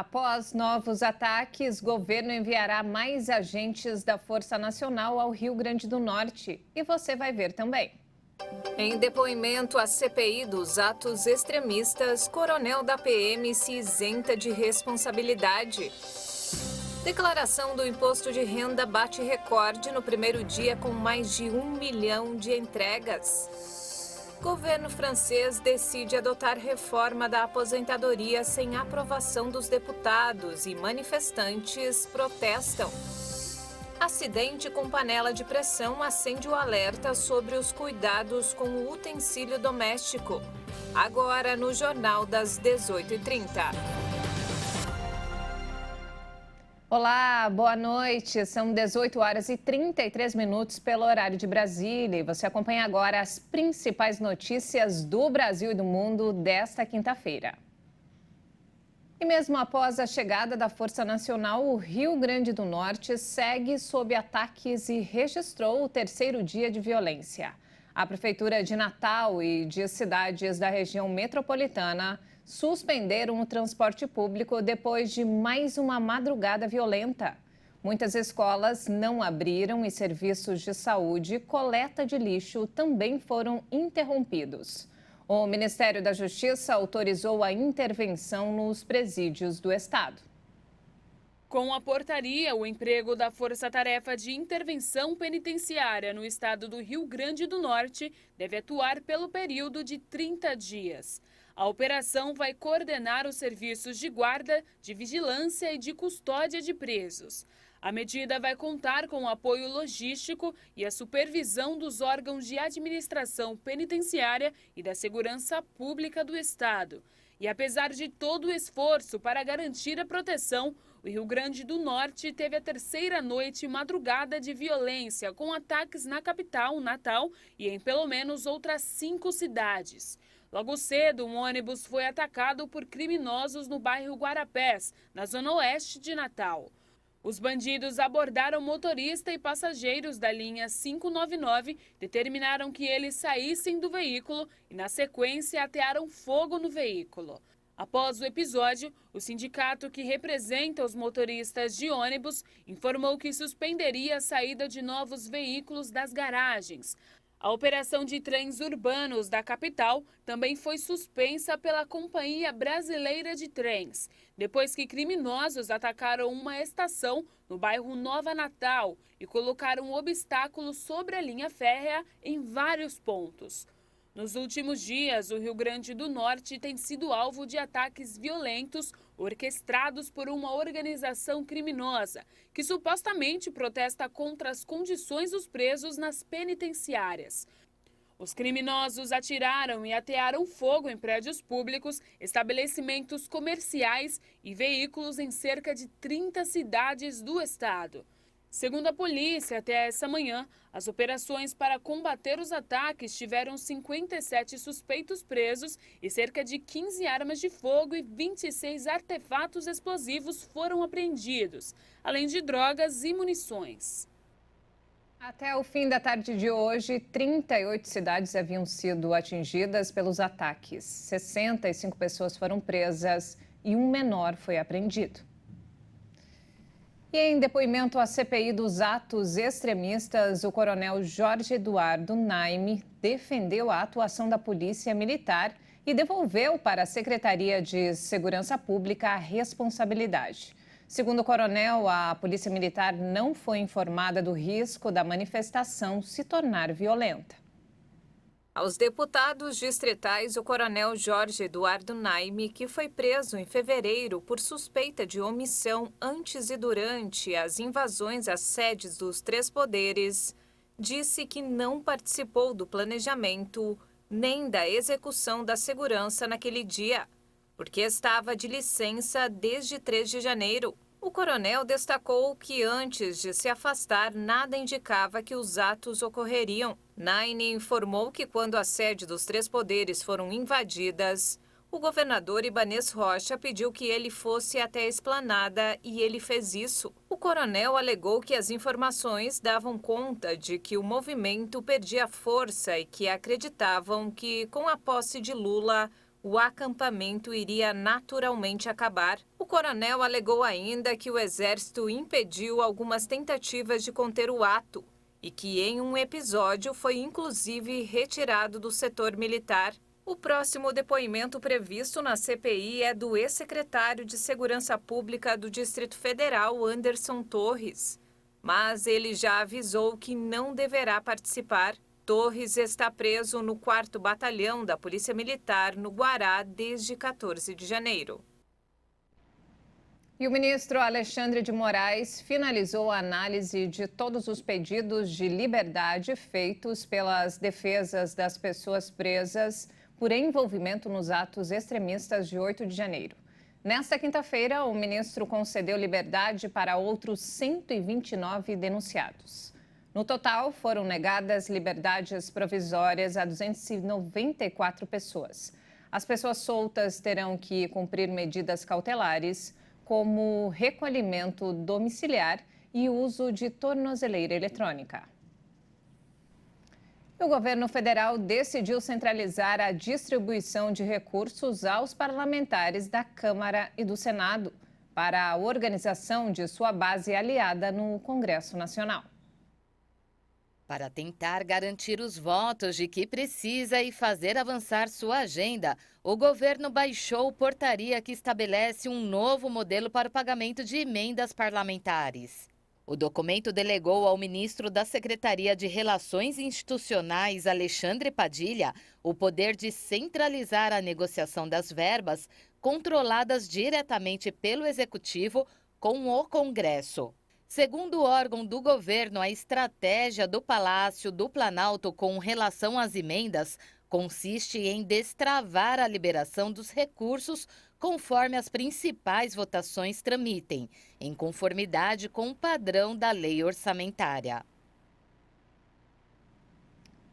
Após novos ataques, governo enviará mais agentes da Força Nacional ao Rio Grande do Norte. E você vai ver também. Em depoimento à CPI dos atos extremistas, coronel da PM se isenta de responsabilidade. Declaração do imposto de renda bate recorde no primeiro dia com mais de 1 milhão de entregas. Governo francês decide adotar reforma da aposentadoria sem aprovação dos deputados e manifestantes protestam. Acidente com panela de pressão acende o alerta sobre os cuidados com o utensílio doméstico. Agora no Jornal das 18h30. Olá, boa noite. São 18 horas e 33 minutos pelo horário de Brasília. E você acompanha agora as principais notícias do Brasil e do mundo desta quinta-feira. E mesmo após a chegada da Força Nacional, o Rio Grande do Norte segue sob ataques e registrou o terceiro dia de violência. A Prefeitura de Natal e de cidades da região metropolitana suspenderam o transporte público depois de mais uma madrugada violenta. Muitas escolas não abriram e serviços de saúde e coleta de lixo também foram interrompidos. O Ministério da Justiça autorizou a intervenção nos presídios do estado. Com a portaria, o emprego da Força-Tarefa de Intervenção Penitenciária no estado do Rio Grande do Norte deve atuar pelo período de 30 dias. A operação vai coordenar os serviços de guarda, de vigilância e de custódia de presos. A medida vai contar com o apoio logístico e a supervisão dos órgãos de administração penitenciária e da segurança pública do estado. E apesar de todo o esforço para garantir a proteção, o Rio Grande do Norte teve a terceira noite e madrugada de violência, com ataques na capital, Natal, e em pelo menos outras 5 cidades. Logo cedo, um ônibus foi atacado por criminosos no bairro Guarapés, na zona oeste de Natal. Os bandidos abordaram motorista e passageiros da linha 599, determinaram que eles saíssem do veículo e, na sequência, atearam fogo no veículo. Após o episódio, o sindicato que representa os motoristas de ônibus informou que suspenderia a saída de novos veículos das garagens. A operação de trens urbanos da capital também foi suspensa pela Companhia Brasileira de Trens, depois que criminosos atacaram uma estação no bairro Nova Natal e colocaram obstáculos sobre a linha férrea em vários pontos. Nos últimos dias, o Rio Grande do Norte tem sido alvo de ataques violentos orquestrados por uma organização criminosa que supostamente protesta contra as condições dos presos nas penitenciárias. Os criminosos atiraram e atearam fogo em prédios públicos, estabelecimentos comerciais e veículos em cerca de 30 cidades do estado. Segundo a polícia, até essa manhã, as operações para combater os ataques tiveram 57 suspeitos presos e cerca de 15 armas de fogo e 26 artefatos explosivos foram apreendidos, além de drogas e munições. Até o fim da tarde de hoje, 38 cidades haviam sido atingidas pelos ataques. 65 pessoas foram presas e um menor foi apreendido. E em depoimento à CPI dos atos extremistas, o coronel Jorge Eduardo Naime defendeu a atuação da Polícia Militar e devolveu para a Secretaria de Segurança Pública a responsabilidade. Segundo o coronel, a Polícia Militar não foi informada do risco da manifestação se tornar violenta. Aos deputados distritais, o coronel Jorge Eduardo Naime, que foi preso em fevereiro por suspeita de omissão antes e durante as invasões às sedes dos 3 poderes, disse que não participou do planejamento nem da execução da segurança naquele dia, porque estava de licença desde 3 de janeiro. O coronel destacou que antes de se afastar, nada indicava que os atos ocorreriam. Naime informou que quando a sede dos 3 poderes foram invadidas, o governador Ibanez Rocha pediu que ele fosse até a esplanada e ele fez isso. O coronel alegou que as informações davam conta de que o movimento perdia força e que acreditavam que, com a posse de Lula, o acampamento iria naturalmente acabar. O coronel alegou ainda que o Exército impediu algumas tentativas de conter o ato e que em um episódio foi inclusive retirado do setor militar. O próximo depoimento previsto na CPI é do ex-secretário de Segurança Pública do Distrito Federal, Anderson Torres. Mas ele já avisou que não deverá participar. Torres está preso no 4º Batalhão da Polícia Militar, no Guará, desde 14 de janeiro. E o ministro Alexandre de Moraes finalizou a análise de todos os pedidos de liberdade feitos pelas defesas das pessoas presas por envolvimento nos atos extremistas de 8 de janeiro. Nesta quinta-feira, o ministro concedeu liberdade para outros 129 denunciados. No total, foram negadas liberdades provisórias a 294 pessoas. As pessoas soltas terão que cumprir medidas cautelares, como recolhimento domiciliar e uso de tornozeleira eletrônica. O governo federal decidiu centralizar a distribuição de recursos aos parlamentares da Câmara e do Senado para a organização de sua base aliada no Congresso Nacional. Para tentar garantir os votos de que precisa e fazer avançar sua agenda, o governo baixou portaria que estabelece um novo modelo para o pagamento de emendas parlamentares. O documento delegou ao ministro da Secretaria de Relações Institucionais, Alexandre Padilha, o poder de centralizar a negociação das verbas controladas diretamente pelo Executivo com o Congresso. Segundo o órgão do governo, a estratégia do Palácio do Planalto com relação às emendas consiste em destravar a liberação dos recursos conforme as principais votações tramitem, em conformidade com o padrão da lei orçamentária.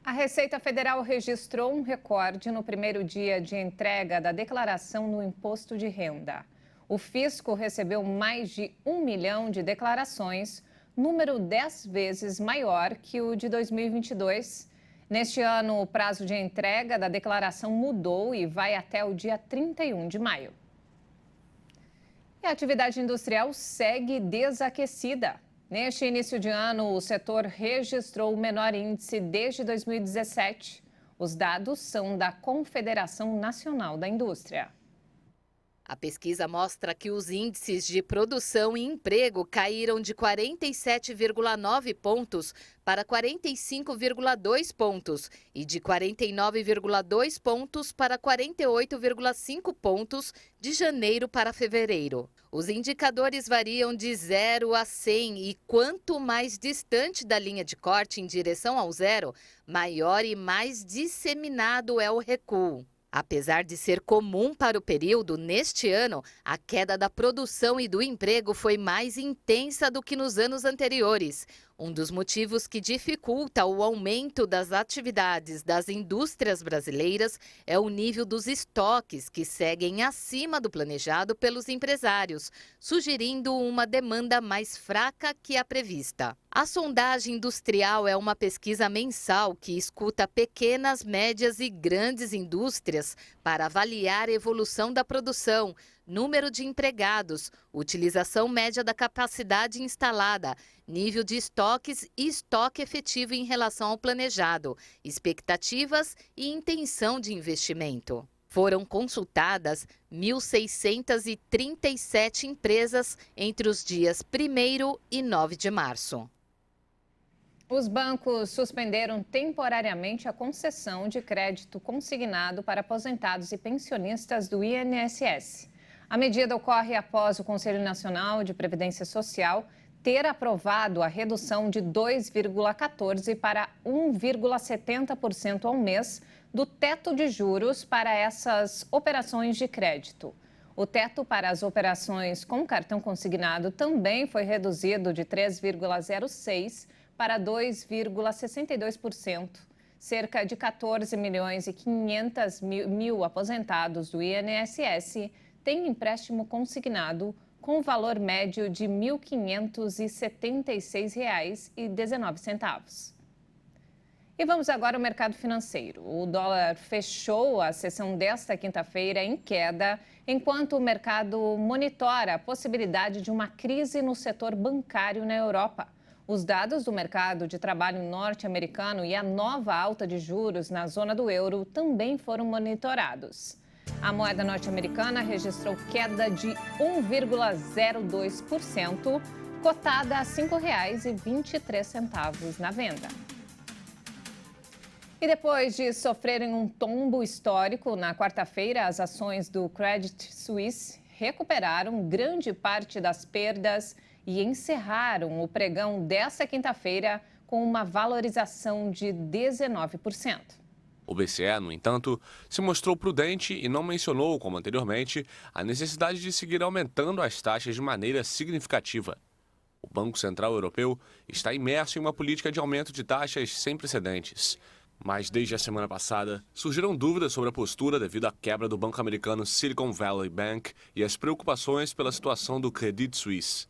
A Receita Federal registrou um recorde no primeiro dia de entrega da declaração no imposto de renda. O fisco recebeu mais de 1 milhão de declarações, número 10 vezes maior que o de 2022. Neste ano, o prazo de entrega da declaração mudou e vai até o dia 31 de maio. E a atividade industrial segue desaquecida. Neste início de ano, o setor registrou o menor índice desde 2017. Os dados são da Confederação Nacional da Indústria. A pesquisa mostra que os índices de produção e emprego caíram de 47,9 pontos para 45,2 pontos e de 49,2 pontos para 48,5 pontos de janeiro para fevereiro. Os indicadores variam de 0 a 100 e quanto mais distante da linha de corte em direção ao zero, maior e mais disseminado é o recuo. Apesar de ser comum para o período, neste ano, a queda da produção e do emprego foi mais intensa do que nos anos anteriores. Um dos motivos que dificulta o aumento das atividades das indústrias brasileiras é o nível dos estoques, que seguem acima do planejado pelos empresários, sugerindo uma demanda mais fraca que a prevista. A sondagem industrial é uma pesquisa mensal que escuta pequenas, médias e grandes indústrias para avaliar a evolução da produção, número de empregados, utilização média da capacidade instalada, nível de estoques e estoque efetivo em relação ao planejado, expectativas e intenção de investimento. Foram consultadas 1.637 empresas entre os dias 1º e 9 de março. Os bancos suspenderam temporariamente a concessão de crédito consignado para aposentados e pensionistas do INSS. A medida ocorre após o Conselho Nacional de Previdência Social ter aprovado a redução de 2,14% para 1,70% ao mês do teto de juros para essas operações de crédito. O teto para as operações com cartão consignado também foi reduzido de 3,06% para 2,62%. Cerca de 14 milhões e 500 mil aposentados do INSS têm empréstimo consignado com valor médio de R$ 1.576,19. E vamos agora ao mercado financeiro. O dólar fechou a sessão desta quinta-feira em queda, enquanto o mercado monitora a possibilidade de uma crise no setor bancário na Europa. Os dados do mercado de trabalho norte-americano e a nova alta de juros na zona do euro também foram monitorados. A moeda norte-americana registrou queda de 1,02%, cotada a R$ 5,23 na venda. E depois de sofrerem um tombo histórico na quarta-feira, as ações do Credit Suisse recuperaram grande parte das perdas e encerraram o pregão desta quinta-feira com uma valorização de 19%. O BCE, no entanto, se mostrou prudente e não mencionou, como anteriormente, a necessidade de seguir aumentando as taxas de maneira significativa. O Banco Central Europeu está imerso em uma política de aumento de taxas sem precedentes. Mas desde a semana passada, surgiram dúvidas sobre a postura devido à quebra do banco americano Silicon Valley Bank e as preocupações pela situação do Credit Suisse.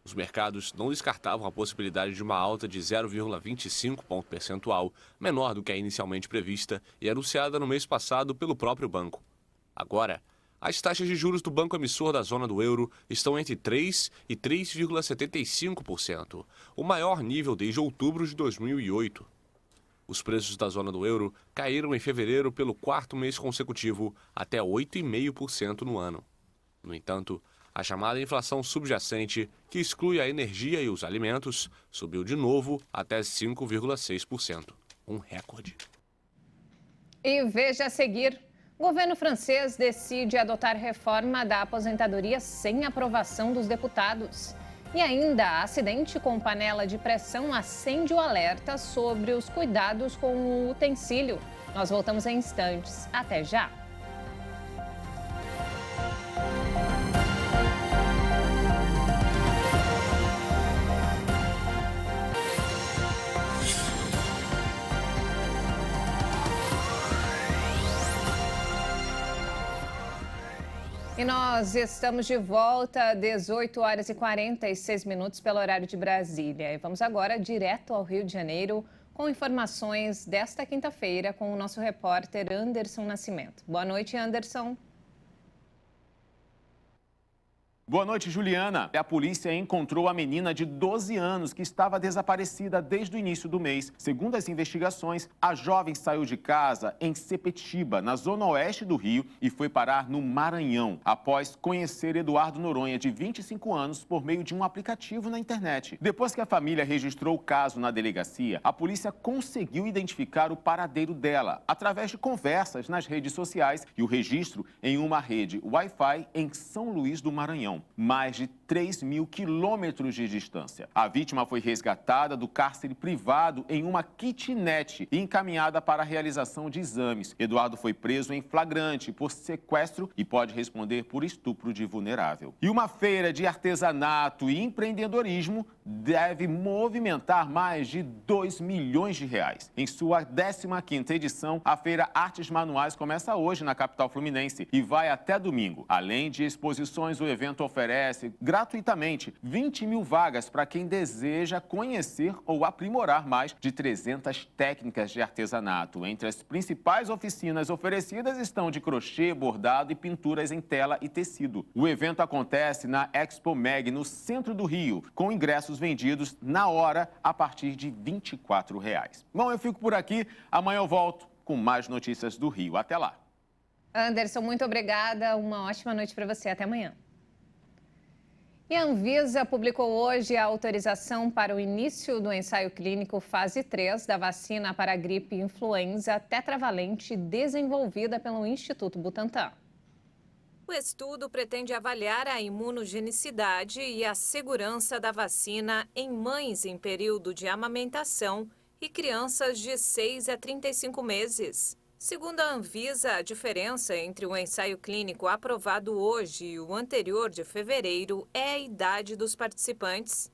Os mercados não descartavam a possibilidade de uma alta de 0,25 ponto percentual, menor do que a inicialmente prevista e anunciada no mês passado pelo próprio banco. Agora, as taxas de juros do banco emissor da zona do euro estão entre 3% e 3,75%, o maior nível desde outubro de 2008. Os preços da zona do euro caíram em fevereiro pelo quarto mês consecutivo, até 8,5% no ano. No entanto, a chamada inflação subjacente, que exclui a energia e os alimentos, subiu de novo até 5,6%, um recorde. E veja a seguir, o governo francês decide adotar reforma da aposentadoria sem aprovação dos deputados. E ainda, acidente com panela de pressão acende o alerta sobre os cuidados com o utensílio. Nós voltamos em instantes. Até já! E nós estamos de volta, 18 horas e 46 minutos pelo horário de Brasília. E vamos agora direto ao Rio de Janeiro com informações desta quinta-feira com o nosso repórter Anderson Nascimento. Boa noite, Anderson. Boa noite, Juliana. A polícia encontrou a menina de 12 anos que estava desaparecida desde o início do mês. Segundo as investigações, a jovem saiu de casa em Sepetiba, na zona oeste do Rio, e foi parar no Maranhão, após conhecer Eduardo Noronha, de 25 anos, por meio de um aplicativo na internet. Depois que a família registrou o caso na delegacia, a polícia conseguiu identificar o paradeiro dela, através de conversas nas redes sociais e o registro em uma rede Wi-Fi em São Luís do Maranhão. Mais de 3.000 quilômetros de distância. A vítima foi resgatada do cárcere privado em uma kitnet e encaminhada para a realização de exames. Eduardo foi preso em flagrante por sequestro e pode responder por estupro de vulnerável. E uma feira de artesanato e empreendedorismo deve movimentar mais de 2 milhões de reais. Em sua 15ª edição, a Feira Artes Manuais começa hoje na capital fluminense e vai até domingo. Além de exposições, o evento oferece gratuitamente 20 mil vagas para quem deseja conhecer ou aprimorar mais de 300 técnicas de artesanato. Entre as principais oficinas oferecidas estão de crochê, bordado e pinturas em tela e tecido. O evento acontece na Expo Mag, no centro do Rio, com ingressos vendidos na hora a partir de R$ 24. Bom, eu fico por aqui. Amanhã eu volto com mais notícias do Rio. Até lá. Anderson, muito obrigada. Uma ótima noite para você. Até amanhã. E a Anvisa publicou hoje a autorização para o início do ensaio clínico fase 3 da vacina para a gripe influenza tetravalente desenvolvida pelo Instituto Butantan. O estudo pretende avaliar a imunogenicidade e a segurança da vacina em mães em período de amamentação e crianças de 6 a 35 meses. Segundo a Anvisa, a diferença entre o ensaio clínico aprovado hoje e o anterior de fevereiro é a idade dos participantes.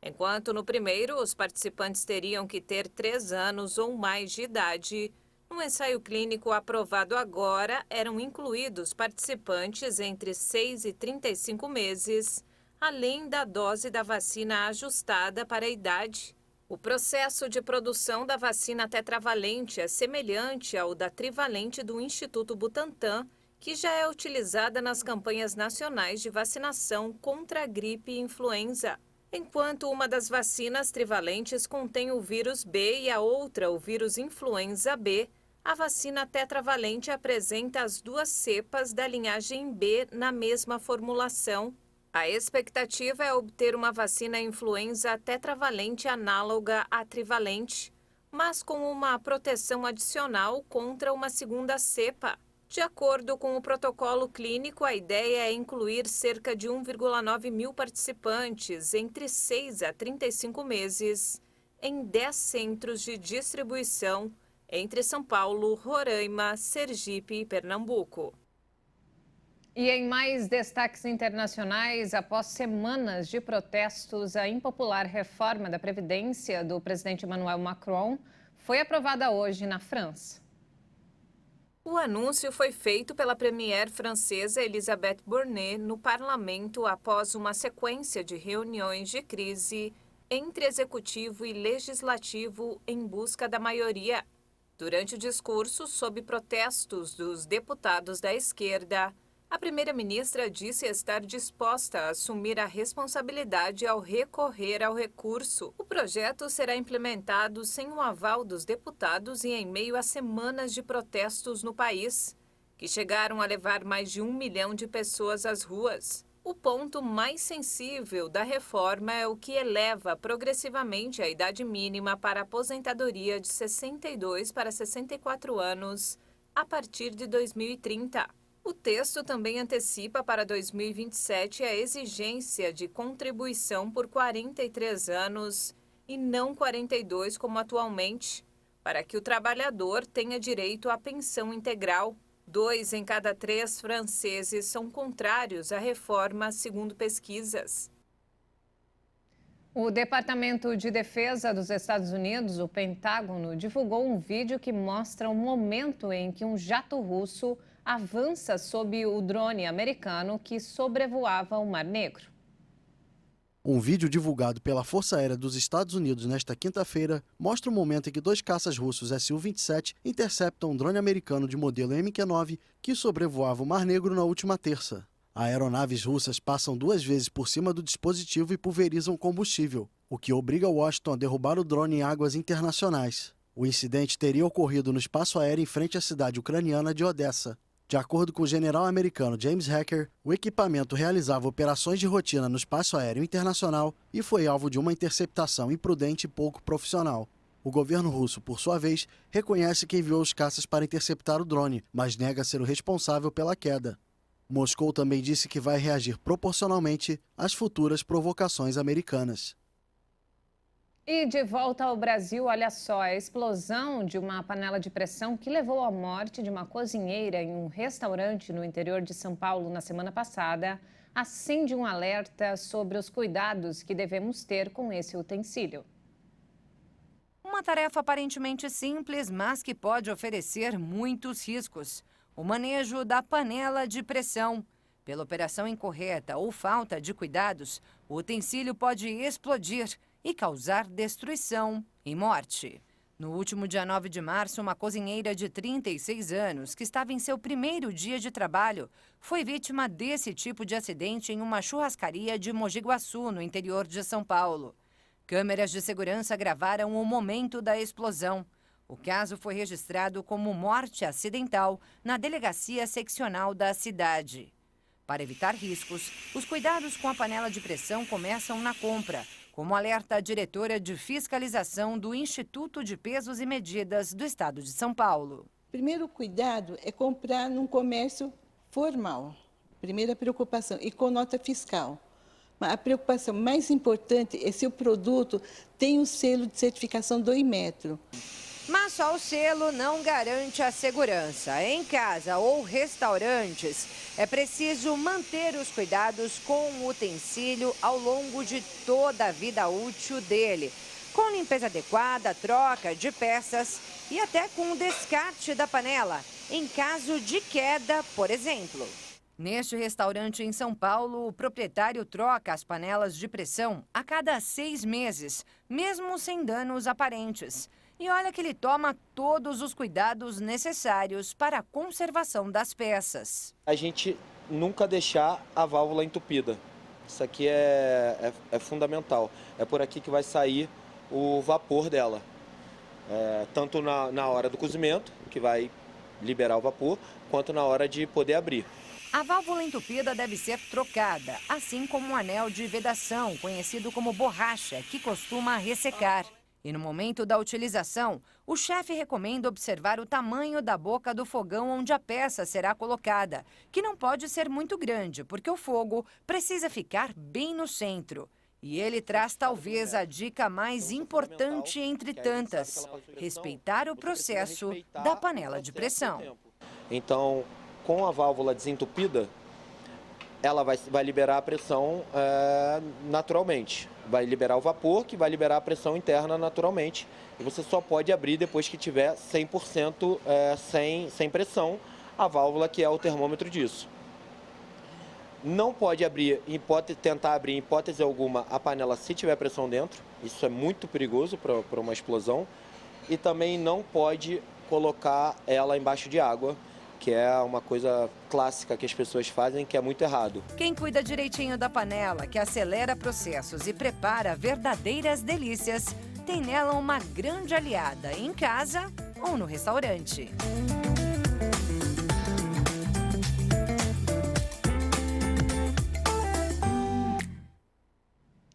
Enquanto no primeiro, os participantes teriam que ter 3 anos ou mais de idade, no ensaio clínico aprovado agora eram incluídos participantes entre 6 e 35 meses, além da dose da vacina ajustada para a idade. O processo de produção da vacina tetravalente é semelhante ao da trivalente do Instituto Butantan, que já é utilizada nas campanhas nacionais de vacinação contra a gripe e influenza. Enquanto uma das vacinas trivalentes contém o vírus B e a outra o vírus influenza B, a vacina tetravalente apresenta as duas cepas da linhagem B na mesma formulação. A expectativa é obter uma vacina influenza tetravalente análoga à trivalente, mas com uma proteção adicional contra uma segunda cepa. De acordo com o protocolo clínico, a ideia é incluir cerca de 1,9 mil participantes entre 6 a 35 meses em 10 centros de distribuição entre São Paulo, Roraima, Sergipe e Pernambuco. E em mais destaques internacionais, após semanas de protestos, a impopular reforma da Previdência do presidente Emmanuel Macron foi aprovada hoje na França. O anúncio foi feito pela premier francesa Elisabeth Borne no parlamento após uma sequência de reuniões de crise entre executivo e legislativo em busca da maioria. Durante o discurso, sob protestos dos deputados da esquerda, a primeira-ministra disse estar disposta a assumir a responsabilidade ao recorrer ao recurso. O projeto será implementado sem o aval dos deputados e em meio a semanas de protestos no país, que chegaram a levar mais de 1 milhão de pessoas às ruas. O ponto mais sensível da reforma é o que eleva progressivamente a idade mínima para a aposentadoria de 62 para 64 anos a partir de 2030. O texto também antecipa para 2027 a exigência de contribuição por 43 anos e não 42 como atualmente, para que o trabalhador tenha direito à pensão integral. 2 em cada 3 franceses são contrários à reforma, segundo pesquisas. O Departamento de Defesa dos Estados Unidos, o Pentágono, divulgou um vídeo que mostra o momento em que um jato russo avança sob o drone americano que sobrevoava o Mar Negro. Um vídeo divulgado pela Força Aérea dos Estados Unidos nesta quinta-feira mostra o momento em que 2 caças russos Su-27 interceptam um drone americano de modelo MQ-9 que sobrevoava o Mar Negro na última terça. Aeronaves russas passam 2 vezes por cima do dispositivo e pulverizam combustível, o que obriga Washington a derrubar o drone em águas internacionais. O incidente teria ocorrido no espaço aéreo em frente à cidade ucraniana de Odessa. De acordo com o general americano James Hacker, o equipamento realizava operações de rotina no espaço aéreo internacional e foi alvo de uma interceptação imprudente e pouco profissional. O governo russo, por sua vez, reconhece que enviou os caças para interceptar o drone, mas nega ser o responsável pela queda. Moscou também disse que vai reagir proporcionalmente às futuras provocações americanas. E de volta ao Brasil, olha só, a explosão de uma panela de pressão que levou à morte de uma cozinheira em um restaurante no interior de São Paulo na semana passada acende um alerta sobre os cuidados que devemos ter com esse utensílio. Uma tarefa aparentemente simples, mas que pode oferecer muitos riscos. O manejo da panela de pressão. Pela operação incorreta ou falta de cuidados, o utensílio pode explodir e causar destruição e morte. No último dia 9 de março, uma cozinheira de 36 anos, que estava em seu primeiro dia de trabalho, foi vítima desse tipo de acidente em uma churrascaria de Mogi Guaçu, no interior de São Paulo. Câmeras de segurança gravaram o momento da explosão. O caso foi registrado como morte acidental na delegacia seccional da cidade. Para evitar riscos, os cuidados com a panela de pressão começam na compra, como alerta a diretora de fiscalização do Instituto de Pesos e Medidas do Estado de São Paulo. Primeiro cuidado é comprar num comércio formal. Primeira preocupação, e com nota fiscal. A preocupação mais importante é se o produto tem o selo de certificação do Inmetro. Mas só o selo não garante a segurança. Em casa ou restaurantes, é preciso manter os cuidados com o utensílio ao longo de toda a vida útil dele, com limpeza adequada, troca de peças e até com o descarte da panela, em caso de queda, por exemplo. Neste restaurante em São Paulo, o proprietário troca as panelas de pressão a cada 6 meses, mesmo sem danos aparentes. E olha que ele toma todos os cuidados necessários para a conservação das peças. A gente nunca deixar a válvula entupida. Isso aqui é fundamental. É por aqui que vai sair o vapor dela. Tanto na hora do cozimento, que vai liberar o vapor, quanto na hora de poder abrir. A válvula entupida deve ser trocada, assim como o anel de vedação, conhecido como borracha, que costuma ressecar. E no momento da utilização, o chefe recomenda observar o tamanho da boca do fogão onde a peça será colocada, que não pode ser muito grande, porque o fogo precisa ficar bem no centro. E ele traz talvez a dica mais importante entre tantas: respeitar o processo da panela de pressão. Então, com a válvula desentupida, ela vai liberar a pressão naturalmente. Vai liberar o vapor, que vai liberar a pressão interna naturalmente. E você só pode abrir depois que tiver 100% sem pressão, a válvula que é o termômetro disso. Não pode abrir, tentar abrir em hipótese alguma a panela se tiver pressão dentro. Isso é muito perigoso para uma explosão. E também não pode colocar ela embaixo de água, que é uma coisa clássica que as pessoas fazem, que é muito errado. Quem cuida direitinho da panela, que acelera processos e prepara verdadeiras delícias, tem nela uma grande aliada em casa ou no restaurante.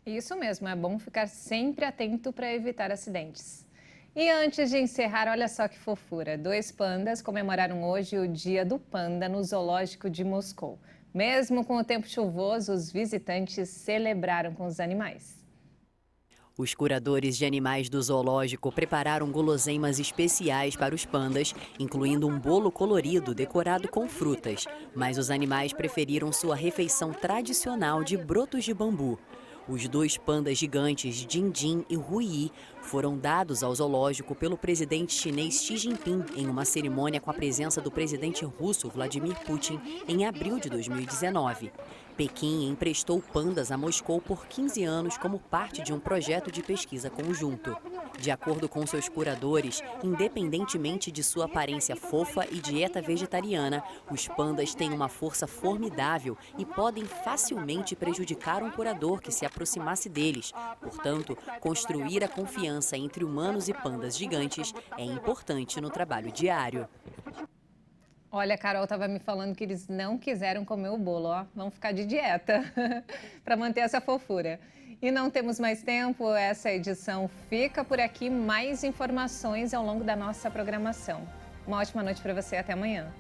Isso mesmo, é bom ficar sempre atento para evitar acidentes. E antes de encerrar, olha só que fofura. 2 pandas comemoraram hoje o Dia do Panda no Zoológico de Moscou. Mesmo com o tempo chuvoso, os visitantes celebraram com os animais. Os curadores de animais do zoológico prepararam guloseimas especiais para os pandas, incluindo um bolo colorido decorado com frutas. Mas os animais preferiram sua refeição tradicional de brotos de bambu. Os 2 pandas gigantes, Dindin e Ruyi, foram dados ao zoológico pelo presidente chinês Xi Jinping em uma cerimônia com a presença do presidente russo Vladimir Putin em abril de 2019. Pequim emprestou pandas a Moscou por 15 anos como parte de um projeto de pesquisa conjunto. De acordo com seus curadores, independentemente de sua aparência fofa e dieta vegetariana, os pandas têm uma força formidável e podem facilmente prejudicar um curador que se aproximasse deles. Portanto, construir a confiança entre humanos e pandas gigantes é importante no trabalho diário. Olha, a Carol estava me falando que eles não quiseram comer o bolo, ó. Vão ficar de dieta para manter essa fofura. E não temos mais tempo, essa edição fica por aqui. Mais informações ao longo da nossa programação. Uma ótima noite para você, até amanhã.